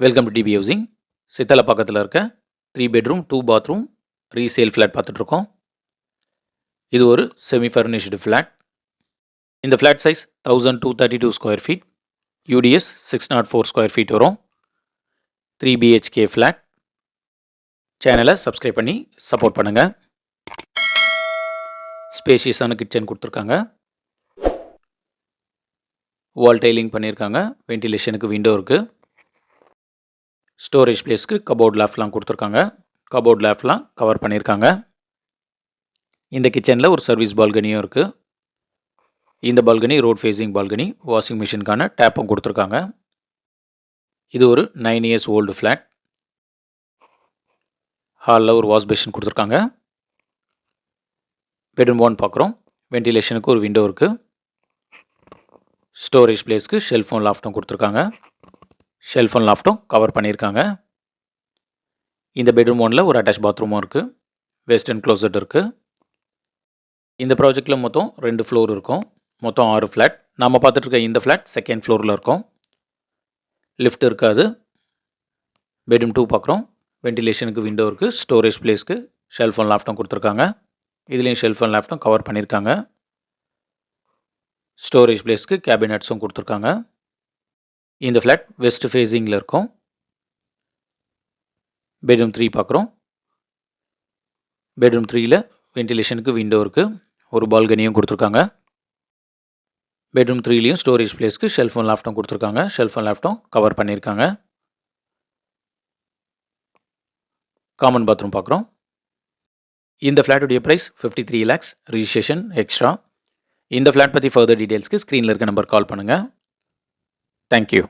Welcome to DP housing. சித்தலை பக்கத்தில் இருக்க 3 பெட்ரூம் 2 பாத்ரூம் ரீசேல் ஃப்ளாட் பார்த்துட்ருக்கோம். இது ஒரு செமி ஃபர்னிஷ்டு ஃப்ளாட். இந்த flat size 1232 square feet, UDS 604 square feet வரும். 3 பிஹெச்கே ஃப்ளாட். சேனலை சப்ஸ்கிரைப் பண்ணி சப்போர்ட் பண்ணுங்கள். ஸ்பேஷியஸான கிச்சன் கொடுத்துருக்காங்க. வால் டைலிங் பண்ணியிருக்காங்க. வென்டிலேஷனுக்கு விண்டோ இருக்குது. ஸ்டோரேஜ் பிளேஸ்க்கு கபோர்ட் லேஃப்ட்லாம் கொடுத்துருக்காங்க. கபோர்ட் லேஃப்ட்லாம் கவர் பண்ணியிருக்காங்க. இந்த கிச்சனில் ஒரு சர்வீஸ் பால்கனியும் இருக்குது. இந்த balcony road facing balcony. Washing மிஷினுக்கான டேப்பும் கொடுத்துருக்காங்க. இது ஒரு 9 இயர்ஸ் ஓல்டு ஃப்ளாட். ஹாலில் ஒரு வாஷ் பேஷன் கொடுத்துருக்காங்க. பெட்ரூம் 1 பார்க்குறோம். வென்டிலேஷனுக்கு ஒரு விண்டோ இருக்குது. ஸ்டோரேஜ் பிளேஸ்க்கு ஷெல்ஃபும் லாஃப்ட்டும் கொடுத்துருக்காங்க. ஷெல்ஃபும் லாஃப்ட்டும் கவர் பண்ணியிருக்காங்க. இந்த பெட்ரூம் 1ல் ஒரு அட்டாச் பாத்ரூமும் இருக்குது. வெஸ்டர்ன் க்ளோசட் இருக்குது. இந்த ப்ராஜெக்டில் மொத்தம் 2 ஃப்ளோர் இருக்கும். மொத்தம் 6 ஃப்ளாட். நம்ம பார்த்துட்ருக்க இந்த ஃப்ளாட் செகண்ட் ஃப்ளோரில் இருக்கும். லிஃப்ட் இருக்காது. பெட்ரூம் 2 பார்க்குறோம். வென்டிலேஷனுக்கு விண்டோ இருக்குது. ஸ்டோரேஜ் பிளேஸ்க்கு ஷெல்ஃபும் லாஃப்ட்டும் கொடுத்துருக்காங்க. இதுலேயும் ஷெல்ஃபும் லாஃப்ட்டும் கவர் பண்ணியிருக்காங்க. ஸ்டோரேஜ் பிளேஸ்க்கு கேபினட்ஸும் கொடுத்துருக்காங்க. இந்த ஃப்ளாட் வெஸ்ட் ஃபேஸிங்கில் இருக்கும். பெட்ரூம் 3 பார்க்குறோம். பெட்ரூம் 3ல் வென்டிலேஷனுக்கு விண்டோ இருக்குது. ஒரு பால்கனியும் கொடுத்துருக்காங்க. பெட்ரூம் 3லேயும் ஸ்டோரேஜ் பிளேஸ்க்கு ஷெல்ஃபும் லாஃப்ட்டும் கொடுத்துருக்காங்க. ஷெல்ஃபும் லாஃப்ட்டும் கவர் பண்ணியிருக்காங்க. காமன் பாத்ரூம் பார்க்குறோம். இந்த ஃப்ளாட்டுடைய ப்ரைஸ் 53 lakhs. Registration extra. இந்த ஃப்ளாட் பற்றி ஃபர்தர் டீட்டெயில்ஸ்க்கு ஸ்க்ரீனில் இருக்க நம்பர் கால் பண்ணுங்கள். தேங்க்யூ.